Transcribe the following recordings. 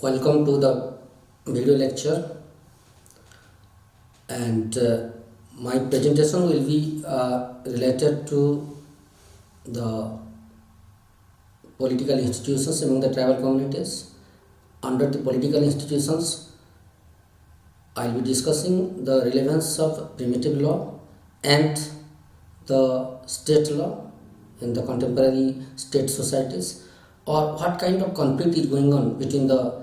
Welcome to the video lecture, and my presentation will be related to the political institutions among the tribal communities. Under the political institutions, I will be discussing the relevance of primitive law and the state law in the contemporary state societies, or what kind of conflict is going on between the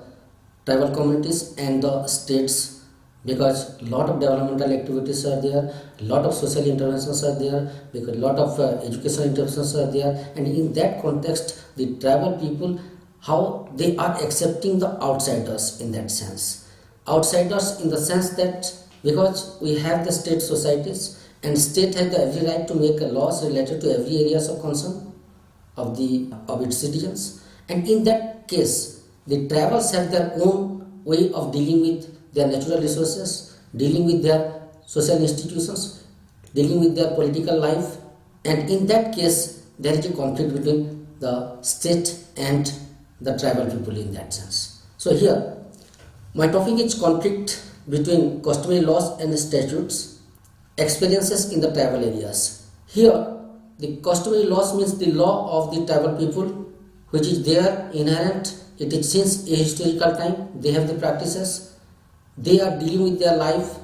tribal communities and the states, because a lot of developmental activities are there, a lot of social interventions are there, because a lot of educational interventions are there, and in that context the tribal people, how they are accepting the outsiders in that sense. Outsiders in the sense that because we have the state societies and state has the every right to make laws related to every areas of concern of its citizens, and in that case the tribals have their own way of dealing with their natural resources, dealing with their social institutions, dealing with their political life, and in that case there is a conflict between the state and the tribal people in that sense. So here my topic is conflict between customary laws and statutes, experiences in the tribal areas. Here the customary laws means the law of the tribal people, which is there inherent. It is since a historical time they have the practices. They are dealing with their life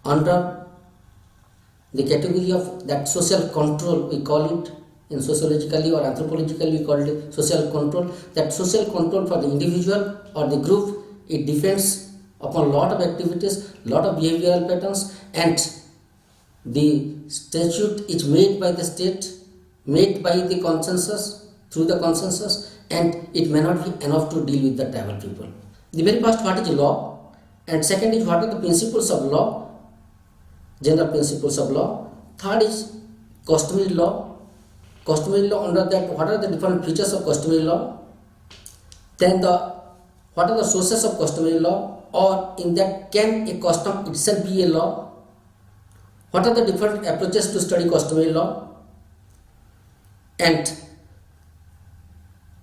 under the category of that social control, we call it in sociologically or anthropologically, we call it social control. That social control for the individual or the group, it depends upon a lot of activities, lot of behavioral patterns, and the statute is made by the state, made by the consensus, through the consensus, and it may not be enough to deal with the tribal people. The very first, what is law, and second is what are the principles of law, general principles of law. Third is customary law. Customary law, under that what are the different features of customary law. Then what are the sources of customary law, or in that can a custom itself be a law. What are the different approaches to study customary law, and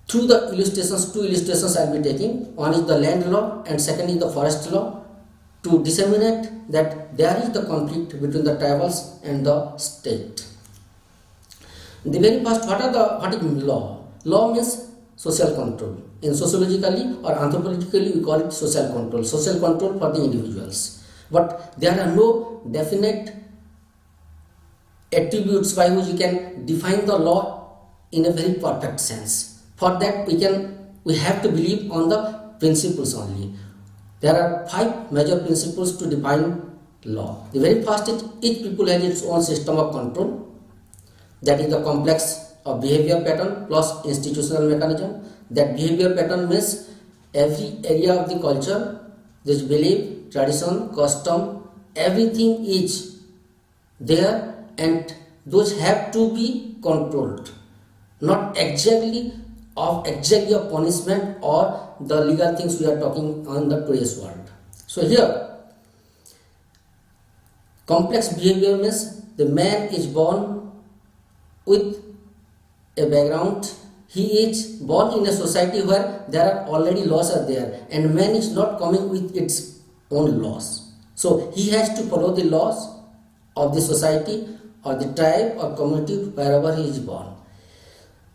through the illustrations, two illustrations I will be taking. One is the land law and second is the forest law, to disseminate that there is the conflict between the tribals and the state. The very first, what is law? Law means social control. In sociologically or anthropologically we call it social control for the individuals. But there are no definite attributes by which you can define the law in a very perfect sense. For that we have to believe on the principles only. There are 5 major principles to define law. The very first is each people has its own system of control, that is the complex of behavior pattern plus institutional mechanism. That behavior pattern means every area of the culture, this belief, tradition, custom, everything is there, and those have to be controlled, not exactly of punishment or the legal things we are talking on the today's world. So here complex behavior means the man is born with a background. He is born in a society where there are already laws are there, and man is not coming with its own laws. So he has to follow the laws of the society or the tribe or community wherever he is born.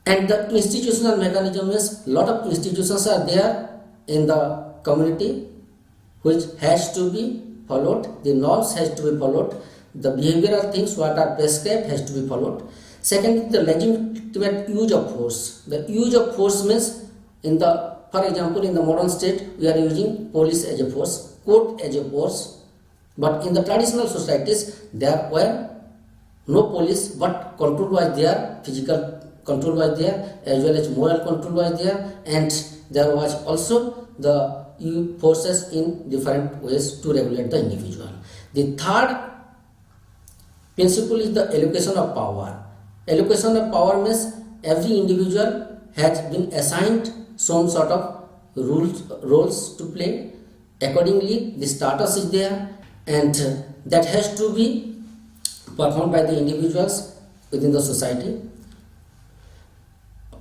And the institutional mechanism is lot of institutions are there in the community which has to be followed. The norms has to be followed. The behavioral things what are prescribed has to be followed. Second, the legitimate use of force. The use of force means for example, in the modern state we are using police as a force, court as a force, but in the traditional societies there were no police, but control was there, physical control was there, as well as moral control was there, and there was also the forces in different ways to regulate the individual. The third principle is the allocation of power. Allocation of power means every individual has been assigned some sort of roles to play. Accordingly, the status is there, and that has to be performed by the individuals within the society.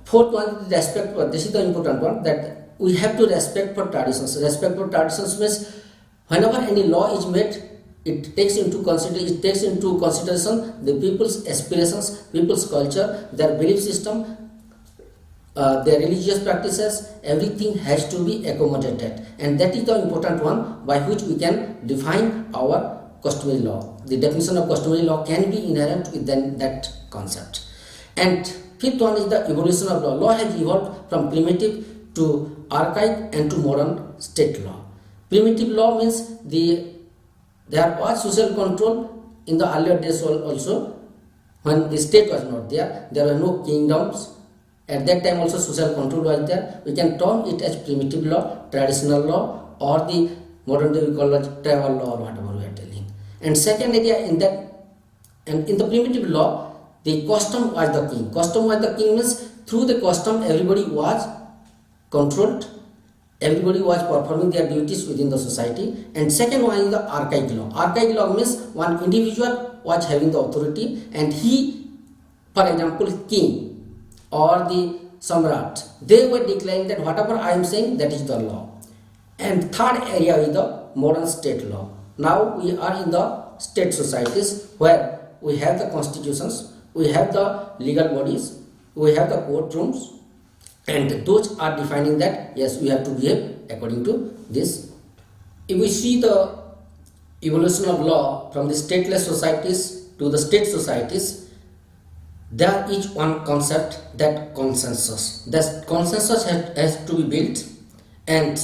Fourth one is respect. This is the important one, that we have to respect for traditions. Respect for traditions means whenever any law is made, it takes into consideration the people's aspirations, people's culture, their belief system, their religious practices. Everything has to be accommodated, and that is the important one by which we can define our customary law. The definition of customary law can be inherent within that concept. And fifth one is the evolution of law. Law has evolved from primitive to archaic and to modern state law. Primitive law means there was social control in the earlier days also, when the state was not there. There were no kingdoms. At that time also social control was there. We can term it as primitive law, traditional law, or the modern day we call it tribal law, or whatever we are telling. And second area in that, and in the primitive law, the custom was the king. Custom was the king means through the custom everybody was controlled, everybody was performing their duties within the society. And second one is the archaic law. Archaic law means one individual was having the authority, and he, for example, king or the samrat, they were declaring that whatever I am saying, that is the law. And third area is the modern state law. Now we are in the state societies where we have the constitutions, we have the legal bodies, we have the courtrooms, and those are defining that yes, we have to behave according to this. If we see the evolution of law from the stateless societies to the state societies, there is one concept, that consensus. That consensus has to be built, and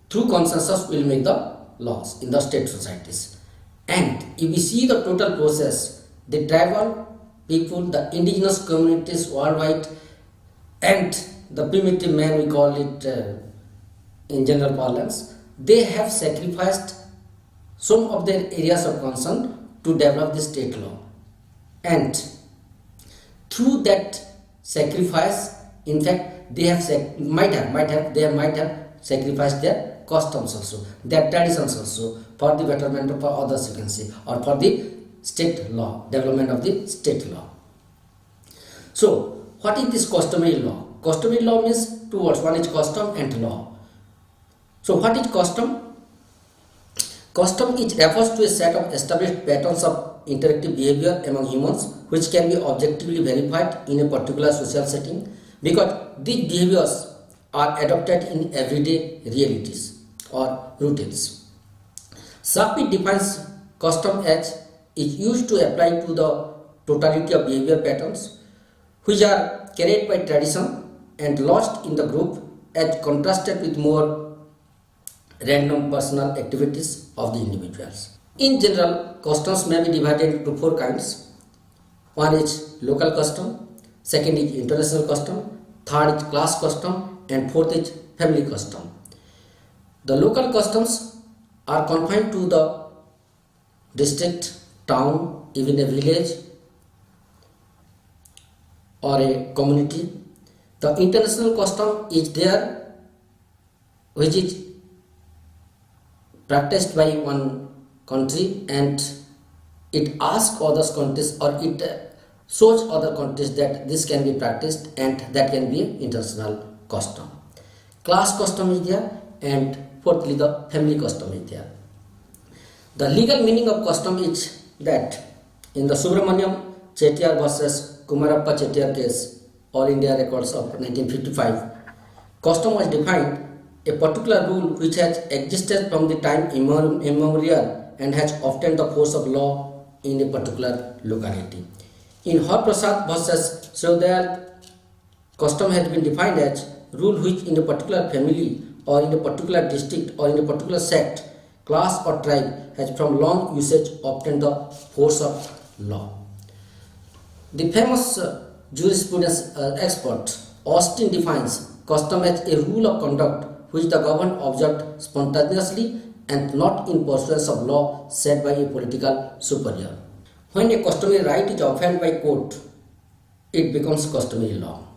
through consensus we will make the laws in the state societies. And if we see the total process, the tribal people, the indigenous communities worldwide, and the primitive man, we call it in general parlance, they have sacrificed some of their areas of concern to develop the state law. And through that sacrifice, in fact, they might have sacrificed their customs also, their traditions also, for the betterment of others, you can say, or for the state law, development of the state law. So, what is this customary law? Customary law means two words. One is custom and law. So, what is custom? Custom refers to a set of established patterns of interactive behavior among humans, which can be objectively verified in a particular social setting, because these behaviors are adopted in everyday realities or routines. Sapit defines custom as is used to apply to the totality of behavior patterns which are carried by tradition and lost in the group, as contrasted with more random personal activities of the individuals. In general, customs may be divided into four kinds. One is local custom, second is international custom, third is class custom, and fourth is family custom. The local customs are confined to the district, town, even a village or a community. The international custom is there, which is practiced by one country, and it asks other countries, or it shows other countries that this can be practiced, and that can be an international custom. Class custom is there, and fourthly the family custom is there. The legal meaning of custom is that in the Subramaniam Chettiar versus Kumarappa Chettiar case, All India Records of 1955, custom was defined a particular rule which has existed from the time immemorial and has obtained the force of law in a particular locality. In Har Prasad versus Srodayal, custom has been defined as rule which in a particular family or in a particular district or in a particular sect, class or tribe has from long usage obtained the force of law. The famous jurisprudence expert Austin defines custom as a rule of conduct which the governed observed spontaneously and not in pursuance of law set by a political superior. When a customary right is upheld by court, it becomes customary law.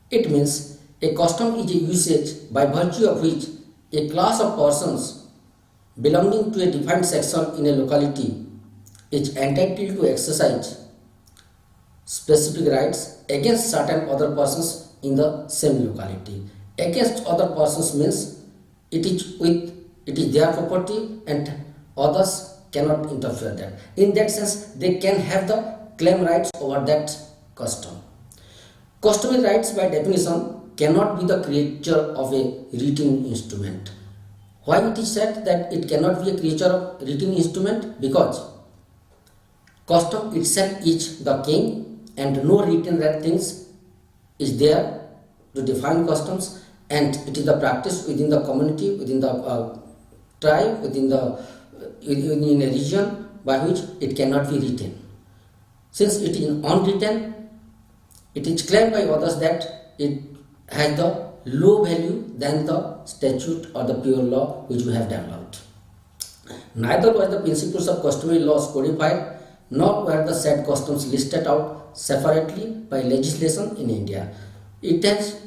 It means a custom is a usage by virtue of which a class of persons belonging to a defined section in a locality is entitled to exercise specific rights against certain other persons in the same locality. Against other persons means it is their property and others cannot interfere that. In that sense, they can have the claim rights over that custom. Customary rights by definition cannot be the creature of a written instrument. Why it is said that it cannot be a creature of written instrument? Because custom itself is the king and no written things is there to define customs, and it is the practice within the community, within the tribe, within a region by which it cannot be written. Since it is unwritten, it is claimed by others that it has the low value than the statute or the pure law which we have developed. Neither were the principles of customary laws codified, nor were the said customs listed out separately by legislation in India. It has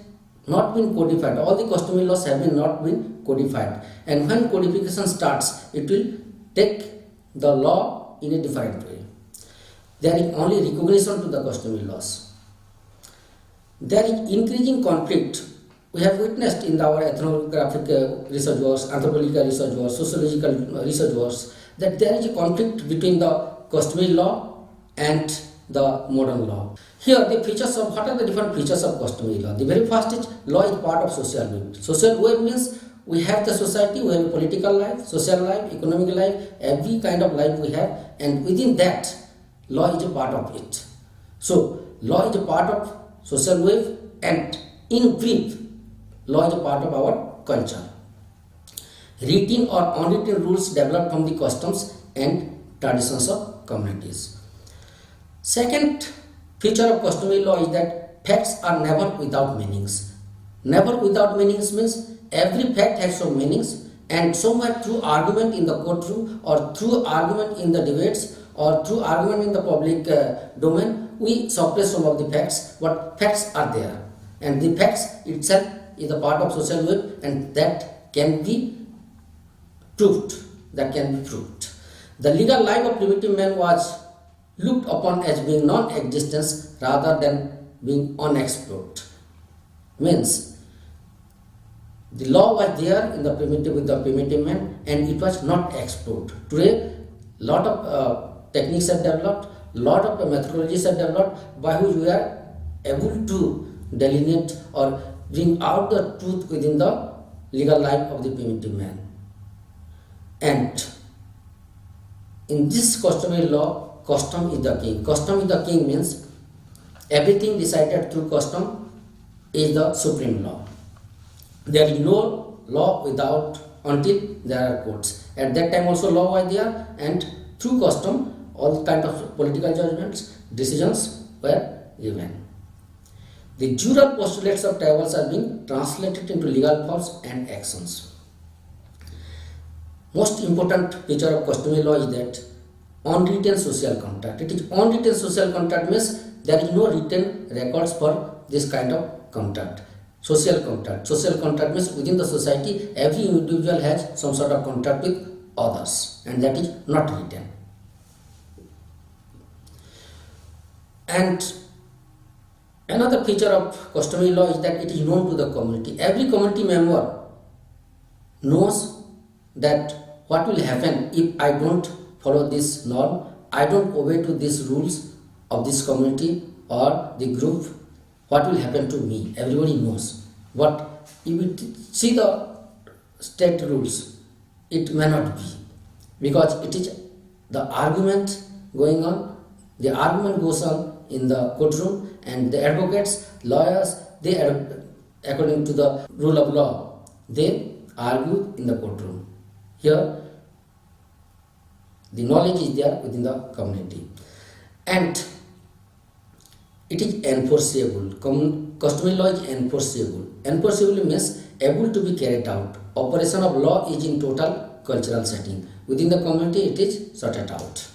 not been codified. All the customary laws have not been codified. And when codification starts, it will take the law in a different way. There is only recognition to the customary laws. There is increasing conflict. We have witnessed in our ethnographic research works, anthropological research works, sociological research works, that there is a conflict between the customary law and the modern law. Here, what are the different features of customary law? The very first is law is part of social web. Social web means we have the society, we have a political life, social life, economic life, every kind of life we have, and within that, law is a part of it. So, law is a part of social wave, and in brief, law is a part of our culture. Written or unwritten rules developed from the customs and traditions of communities. Second feature of customary law is that facts are never without meanings. Never without meanings means every fact has some meanings, and somewhere through argument in the courtroom or through argument in the debates or through argument in the public domain, we suppress some of the facts, but facts are there, and the facts itself is a part of social web, and that can be proved. The legal life of primitive man was looked upon as being non-existence rather than being unexplored. Means the law was there in the primitive with the primitive man, and it was not explored. Today, lot of techniques are developed, lot of methodologies are developed by which we are able to delineate or bring out the truth within the legal life of the primitive man. And in this customary law, custom is the king. Custom is the king means everything decided through custom is the supreme law. There is no law until there are courts. At that time also law was there, and through custom all kinds of political judgments, decisions were given. The jural postulates of tribals are being translated into legal forms and actions. Most important feature of customary law is that unwritten social contract. It is unwritten social contract means there is no written records for this kind of contract. Social contract. Social contract means within the society every individual has some sort of contract with others, and that is not written. And another feature of customary law is that it is known to the community. Every community member knows that what will happen if I don't follow this norm, I don't obey to these rules of this community or the group, what will happen to me? Everybody knows. But if you see the state rules, it may not be, because it is the argument going on. The argument goes on in the courtroom, and the advocates, lawyers, they are, according to the rule of law, they argue in the courtroom. Here, the knowledge is there within the community, and it is enforceable. Customary law is enforceable. Enforceable means able to be carried out. Operation of law is in total cultural setting. Within the community, it is sorted out.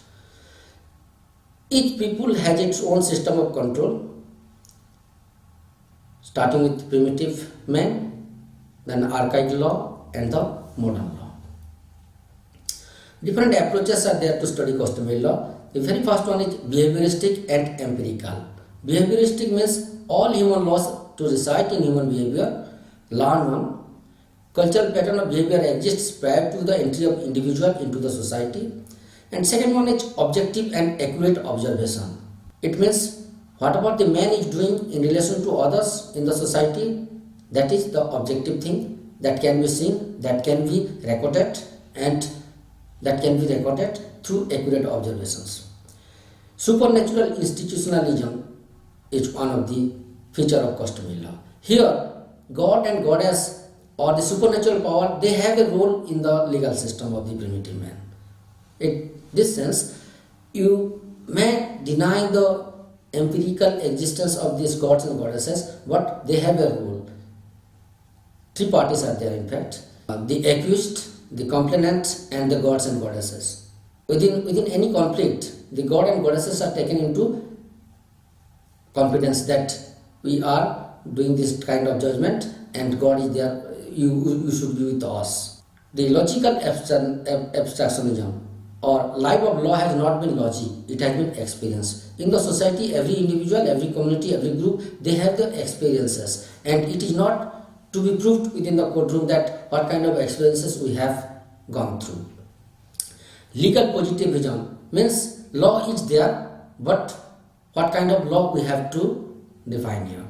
Each people has its own system of control, starting with primitive man, then archaic law, and the modern law. Different approaches are there to study customary law. The very first one is behavioristic and empirical. Behavioristic means all human laws to reside in human behavior, Learn one. Cultural pattern of behavior exists prior to the entry of individual into the society. And second one is objective and accurate observation. It means whatever the man is doing in relation to others in the society, that is the objective thing that can be seen, that can be recorded, and that can be recorded through accurate observations. Supernatural institutionalism is one of the feature of customary law. Here, God and goddess or the supernatural power, they have a role in the legal system of the primitive man. In this sense, you may deny the empirical existence of these gods and goddesses, but they have a role. Three parties are there, in fact: the accused, the complainant, and the gods and goddesses. Within any conflict, the god and goddesses are taken into confidence that we are doing this kind of judgment, and God is there. You should be with us. The logical abstractionism or life of law has not been logic, it has been experience. In the society, every individual, every community, every group, they have their experiences, and it is not to be proved within the courtroom that what kind of experiences we have gone through. Legal positivism means law is there, but what kind of law we have to define here.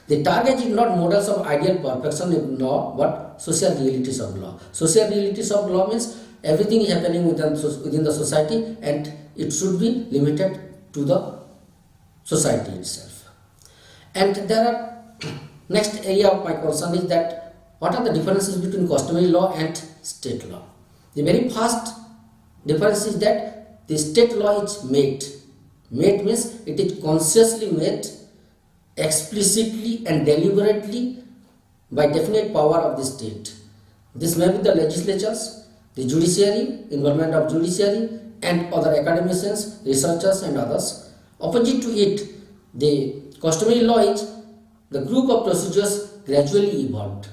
The target is not models of ideal perfection in law, but social realities of law. Social realities of law means everything is happening within the society, and it should be limited to the society itself. And there are next area of my concern is that what are the differences between customary law and state law. The very first difference is that the state law is made. Made means it is consciously made, explicitly and deliberately by definite power of the state. This may be the legislatures, the judiciary, involvement of judiciary, and other academicians, researchers, and others. Opposite to it, the customary law is the group of procedures gradually evolved.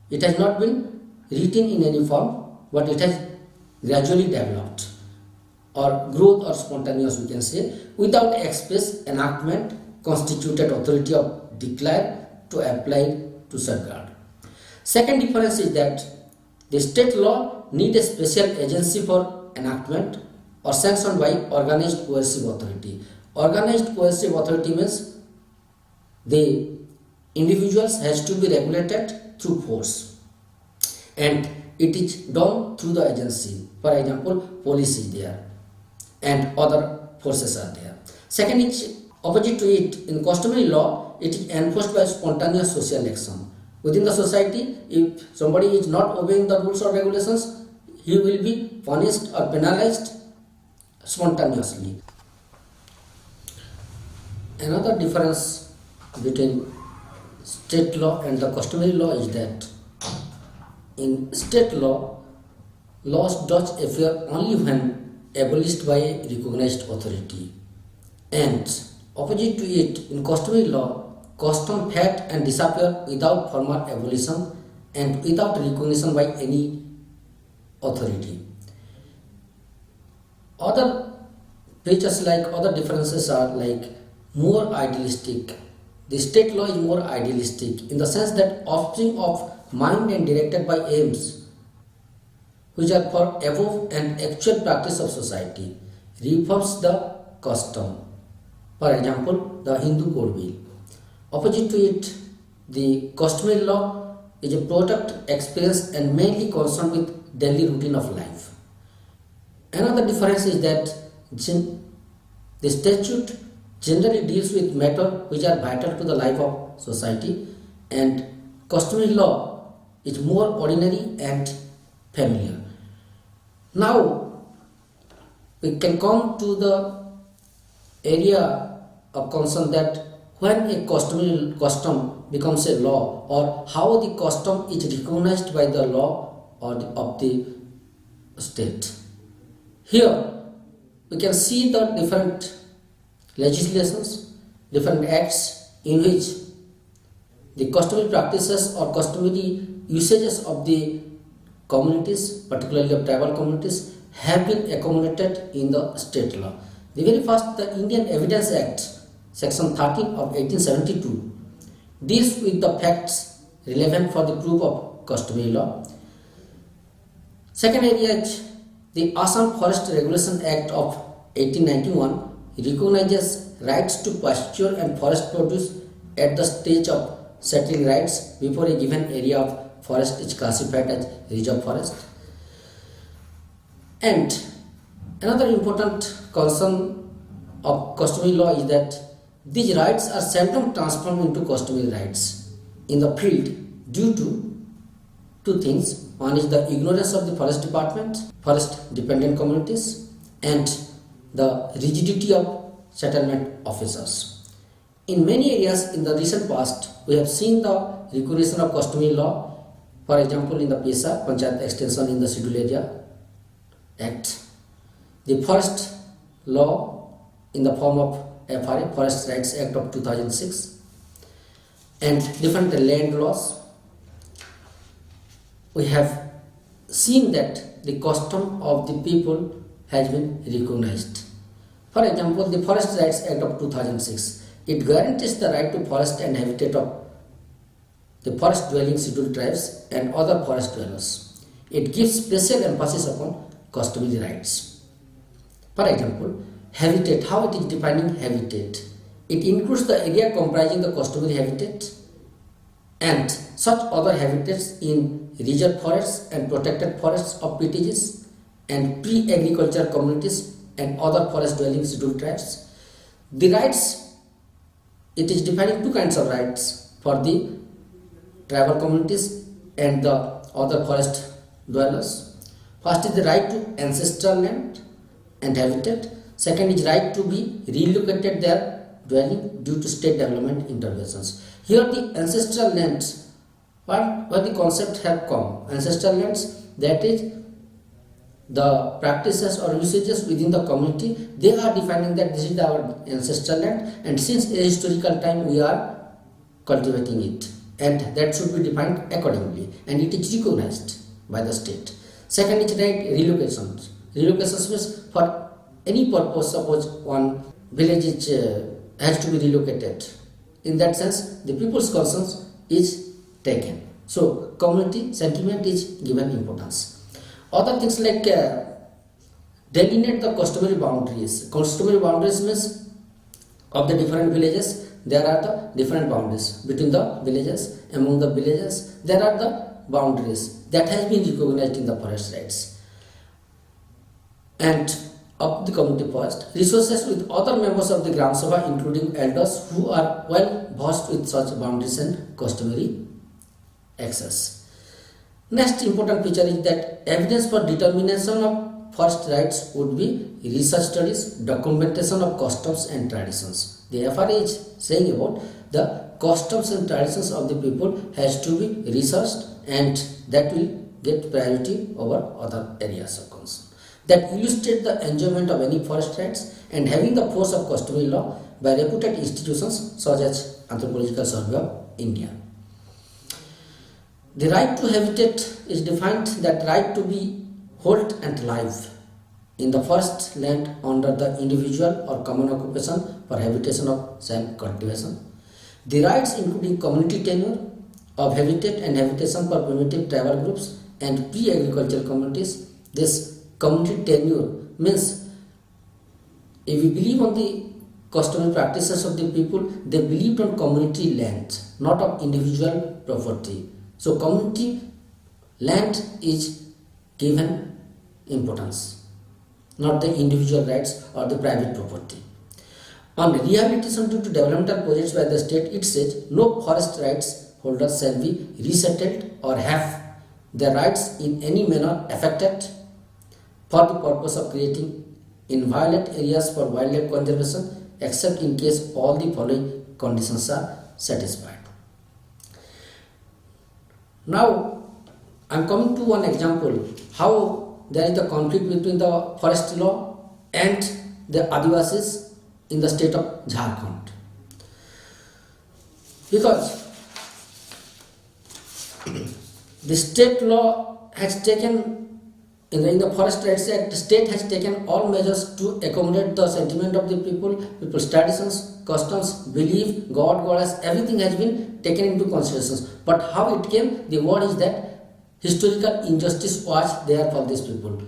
It has not been written in any form, but it has gradually developed, or growth or spontaneous, we can say, without express enactment, constituted authority of declare to apply to safeguard. Second difference is that the state law need a special agency for enactment or sanctioned by organized coercive authority. Organized coercive authority means the individuals has to be regulated through force, and it is done through the agency. For example, police is there and other forces are there. Second is opposite to it, in customary law, it is enforced by spontaneous social action. Within the society, if somebody is not obeying the rules or regulations, he will be punished or penalized spontaneously. Another difference between state law and the customary law is that in state law, laws does appear only when abolished by a recognized authority, and opposite to it, in customary law, custom fade and disappear without formal abolition and without recognition by any authority. Other features like other differences are like more idealistic. The state law is more idealistic in the sense that offspring of mind and directed by aims which are for above and actual practice of society, reforms the custom. For example, the Hindu code bill. Opposite to it, the customary law is a product, experience, and mainly concerned with daily routine of life. Another difference is that the statute generally deals with matters which are vital to the life of society, and customary law is more ordinary and familiar. Now, we can come to the area of concern that when a custom becomes a law, or how the custom is recognized by the law or of the state. Here we can see the different legislations, different acts in which the customary practices or customary usages of the communities, particularly of tribal communities, have been accommodated in the state law. The very first, the Indian Evidence Act, Section 13 of 1872, deals with the facts relevant for the proof of customary law. Second area is the Assam Forest Regulation Act of 1891 recognizes rights to pasture and forest produce at the stage of settling rights before a given area of forest is classified as reserve forest. And another important concern of customary law is that these rights are seldom transformed into customary rights in the field due to two things. One is the ignorance of the forest department, forest dependent communities, and the rigidity of settlement officers. In many areas in the recent past, we have seen the recognition of customary law, for example in the PESA, Panchayat Extension in the Scheduled Area Act, the Forest Law in the form of FRA, Forest Rights Act of 2006, and different land laws. We have seen that the custom of the people has been recognized. For example, the Forest Rights Act of 2006, it guarantees the right to forest and habitat of the forest dwelling scheduled tribes and other forest dwellers. It gives special emphasis upon customary rights. For example, habitat, how it is defining habitat? It includes the area comprising the customary habitat and such other habitats in reserve forests and protected forests of PTGs and pre-agricultural communities and other forest dwelling scheduled tribes. The rights, it is defining two kinds of rights for the tribal communities and the other forest dwellers. First is the right to ancestral land and habitat. Second is right to be relocated their dwelling due to state development interventions. Here the ancestral lands, where the concept have come. Ancestral lands, that is the practices or usages within the community, they are defining that this is our ancestral land and since a historical time we are cultivating it, and that should be defined accordingly and it is recognized by the state. Second is right relocations. Relocations means for any purpose, suppose one village has to be relocated. In that sense, the people's concerns is taken. So, community sentiment is given importance. Other things like delineate the customary boundaries. Customary boundaries means of the different villages, there are the different boundaries between the villages, among the villages, there are the boundaries that has been recognized in the forest rights. And of the community forest, resources with other members of the Gram Sabha including elders who are well versed with such boundaries and customary access. Next important feature is that evidence for determination of forest rights would be research studies, documentation of customs and traditions. The FRA is saying about the customs and traditions of the people has to be researched and that will get priority over other areas of concern. That illustrate the enjoyment of any forest rights and having the force of customary law by reputed institutions such as Anthropological Survey of India. The right to habitat is defined that right to be whole and live in the forest land under the individual or common occupation for habitation of self-cultivation. The rights including community tenure of habitat and habitation for primitive tribal groups and pre-agricultural communities. This community tenure means if we believe on the customary practices of the people, they believed on community land, not of individual property. So community land is given importance, not the individual rights or the private property. On rehabilitation due to developmental projects by the state, it says no forest rights holders shall be resettled or have their rights in any manner affected for the purpose of creating inviolate areas for wildlife conservation except in case all the following conditions are satisfied. Now, I am coming to one example how there is a conflict between the forest law and the Adivasis in the state of Jharkhand. Because the state law has taken, in the Forest Rights Act, the state has taken all measures to accommodate the sentiment of the people, people's traditions, customs, belief, God, goddess, everything has been taken into consideration. But how it came, the word is that historical injustice was there for these people.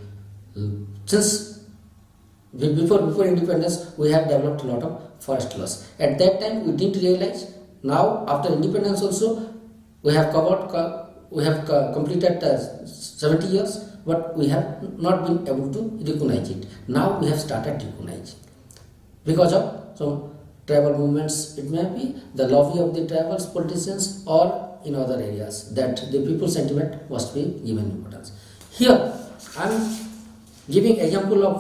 Since before independence, we have developed a lot of forest laws. At that time, we didn't realize. Now, after independence also, we have completed 70 years, but we have not been able to recognize it. Now we have started recognizing because of some tribal movements. It may be the lobby of the tribal politicians or in other areas that the people's sentiment must be given importance. Here, I am giving example of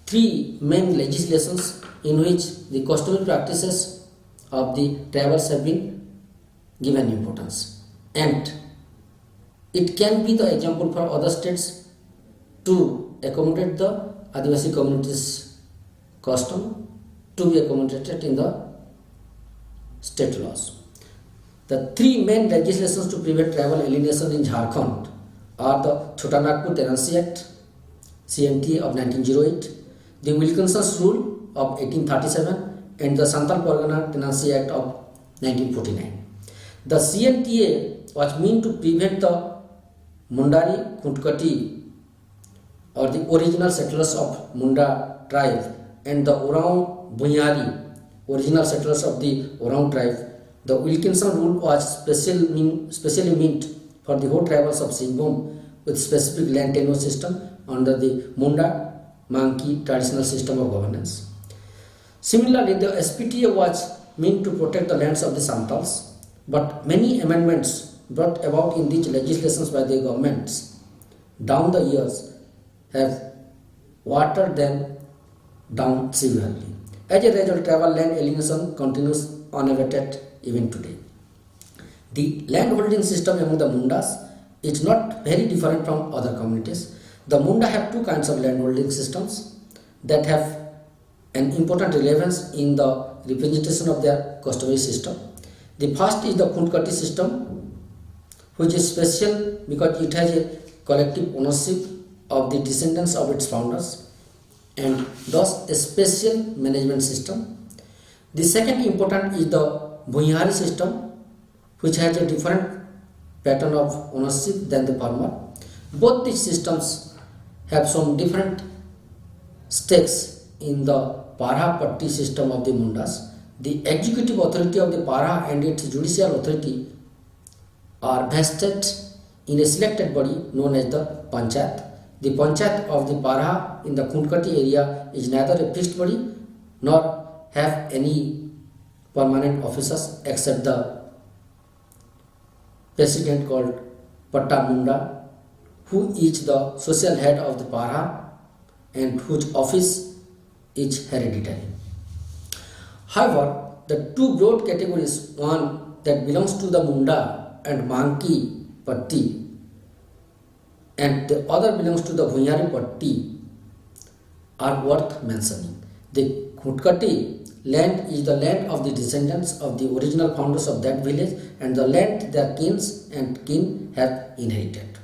three main legislations in which the customary practices of the tribals have been given importance, and it can be the example for other states to accommodate the Adivasi communities' custom to be accommodated in the state laws. The three main legislations to prevent tribal alienation in Jharkhand are the Chota Nagpur Tenancy Act, CNTA of 1908, the Wilkinson's Rule of 1837, and the Santal Pargana Tenancy Act of 1949. The CNTA was meant to prevent the Mundari, Khuntkati, or the original settlers of Munda tribe, and the Oraon Bhunyari, original settlers of the Oraon tribe. The Wilkinson Rule was specially meant for the whole tribals of Singhbhum with specific land tenure system under the Munda Manki traditional system of governance. Similarly, the SPTA was meant to protect the lands of the Santals, but many amendments brought about in these legislations by the governments down the years have watered them down severely. As a result, tribal land alienation continues unabated even today. The land holding system among the Mundas is not very different from other communities. The Munda have two kinds of land holding systems that have an important relevance in the representation of their customary system. The first is the Khuntkati system, which is special because it has a collective ownership of the descendants of its founders and thus a special management system. The second important is the Bhunyari system, which has a different pattern of ownership than the former. Both these systems have some different stakes in the Parha Patti system of the Mundas. The executive authority of the Parha and its judicial authority are vested in a selected body known as the Panchayat. The Panchayat of the Parha in the Khuntkati area is neither a fixed body nor have any permanent officers except the president called Patta Munda, who is the social head of the Parha and whose office is hereditary. However, the two broad categories, one that belongs to the Munda and Manki Patti and the other belongs to the Bhunyari Patti, are worth mentioning. The Khuntkati land is the land of the descendants of the original founders of that village and the land their kins and kin have inherited.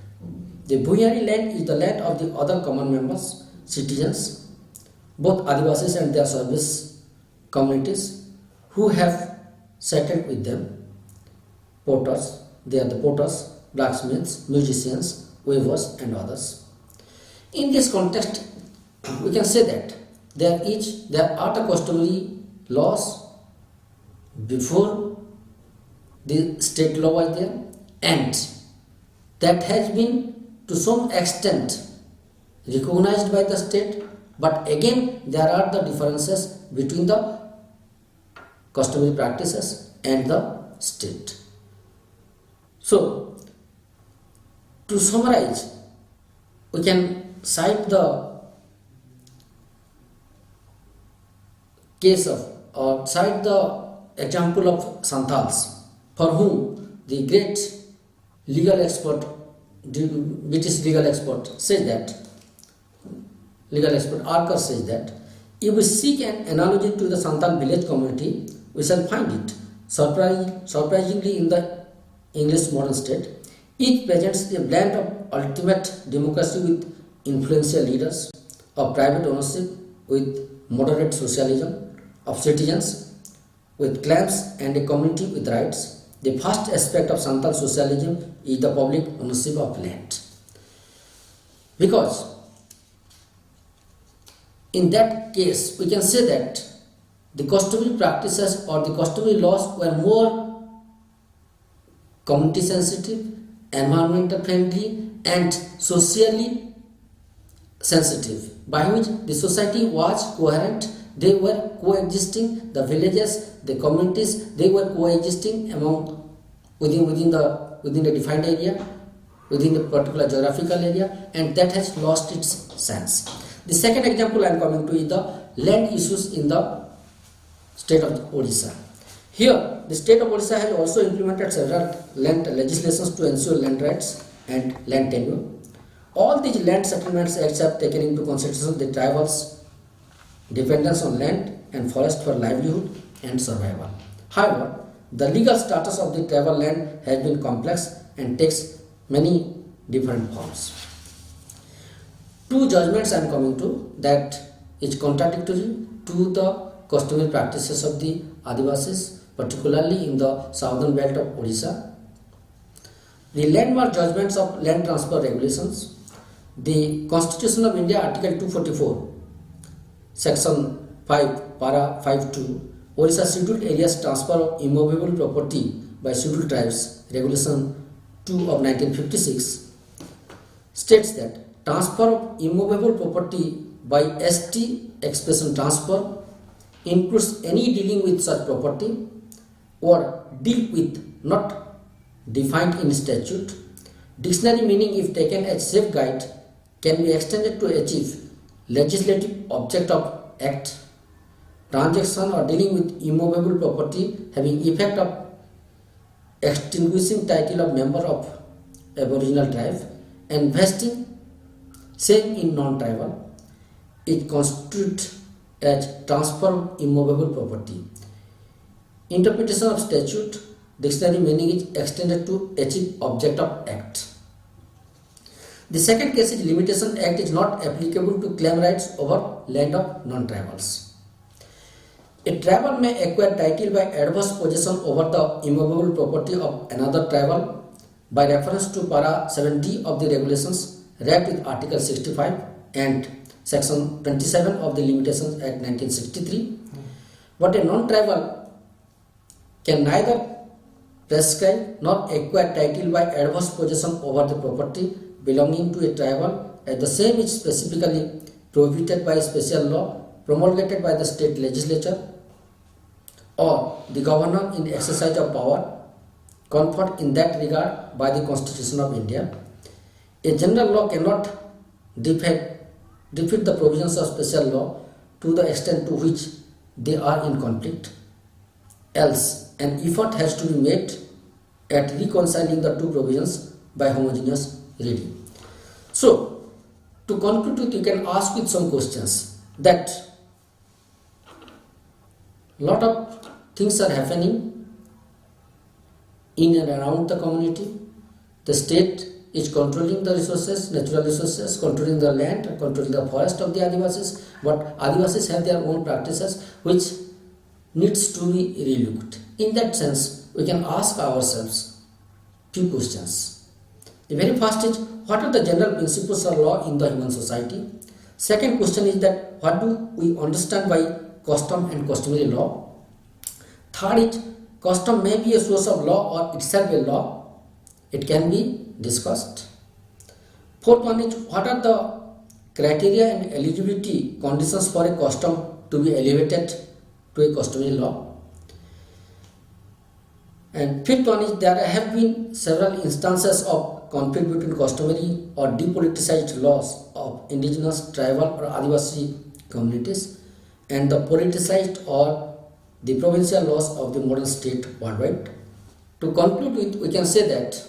The Bhunyari land is the land of the other common members, citizens, both Adivasis and their service communities who have settled with them. Potters, they are the potters, blacksmiths, musicians, weavers and others. In this context, we can say that there are the customary laws before the state law was there, and that has been to some extent recognized by the state, but again there are the differences between the customary practices and the state. So, to summarize, we can cite the case of or cite the example of Santals, for whom the great legal expert, British legal expert Archer says that if we seek an analogy to the Santal village community, we shall find it surprisingly in the English modern state. Each presents a blend of ultimate democracy with influential leaders, of private ownership with moderate socialism, of citizens with claims and a community with rights. The first aspect of Santal socialism is the public ownership of land. Because in that case, we can say that the customary practices or the customary laws were more community sensitive, environmental friendly, and socially sensitive, by which the society was coherent. They were coexisting, the villages, the communities, they were coexisting within the defined area, within the particular geographical area, and that has lost its sense. The second example I am coming to is the land issues in the state of Odisha. Here, the state of Odisha has also implemented several land legislations to ensure land rights and land tenure. All these land settlements acts have taken into consideration the tribals' dependence on land and forest for livelihood and survival. However, the legal status of the tribal land has been complex and takes many different forms. Two judgments I am coming to that is contradictory to the customary practices of the Adivasis, particularly in the southern belt of Odisha. The landmark judgments of land transfer regulations. The Constitution of India, Article 244, Section 5, Para 5.2, Odisha Scheduled Areas Transfer of Immovable Property by Scheduled Tribes, Regulation 2 of 1956, states that transfer of immovable property by ST expression transfer includes any dealing with such property or deal with not defined in statute. Dictionary meaning, if taken as safe guide, can be extended to achieve legislative object of act, transaction or dealing with immovable property having effect of extinguishing title of member of aboriginal tribe and vesting same in non-tribal. It constitutes as transfer of immovable property. Interpretation of statute, dictionary meaning is extended to achieve object of act. The second case is Limitation Act is not applicable to claim rights over land of non-tribals. A tribal may acquire title by adverse possession over the immovable property of another tribal by reference to Para 7D of the regulations wrapped with Article 65 and Section 27 of the Limitations Act 1963. But a non-tribal can neither prescribe nor acquire title by adverse possession over the property belonging to a tribal, as the same is specifically prohibited by a special law promulgated by the state legislature or the governor in exercise of power conferred in that regard by the Constitution of India. A general law cannot defeat the provisions of special law to the extent to which they are in conflict. Else, an effort has to be made at reconciling the two provisions by homogeneous reading. So, to conclude, you can ask with some questions that lot of things are happening in and around the community. The state is controlling the resources, natural resources, controlling the land, controlling the forest of the Adivasis, but Adivasis have their own practices which needs to be relooked. In that sense, we can ask ourselves two questions. The very first is, what are the general principles of law in the human society? Second question is that, what do we understand by custom and customary law? Third is, custom may be a source of law or itself a law. It can be discussed. Fourth one is, what are the criteria and eligibility conditions for a custom to be elevated to a customary law? And fifth one is, there have been several instances of conflict between customary or depoliticized laws of indigenous, tribal or Adivasi communities and the politicized or the provincial laws of the modern state worldwide. To conclude with, we can say that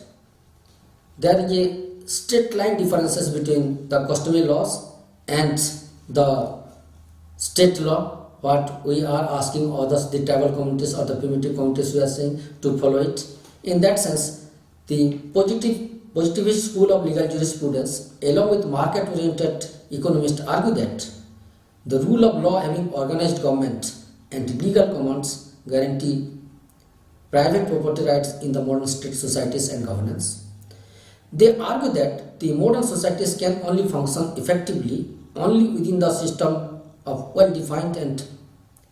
there is a straight line differences between the customary laws and the state law. What we are asking others, the tribal communities or the primitive communities, we are saying to follow it. In that sense, the positivist school of legal jurisprudence along with market-oriented economists argue that the rule of law having organized government and legal commands guarantee private property rights in the modern state societies and governance. They argue that the modern societies can only function effectively only within the system of well-defined and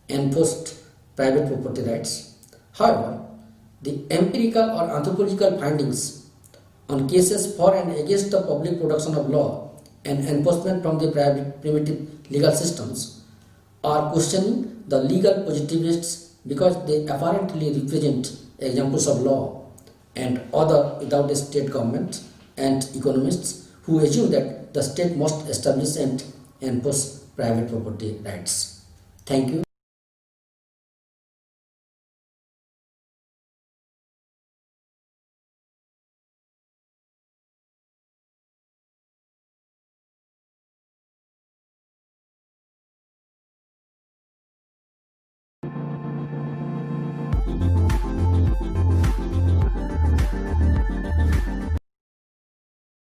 enforced private property rights. However, the empirical or anthropological findings on cases for and against the public production of law and enforcement from the primitive legal systems are questioning the legal positivists because they apparently represent examples of law and other without a state government and economists who assume that the state must establish and enforce private property rights. Thank you.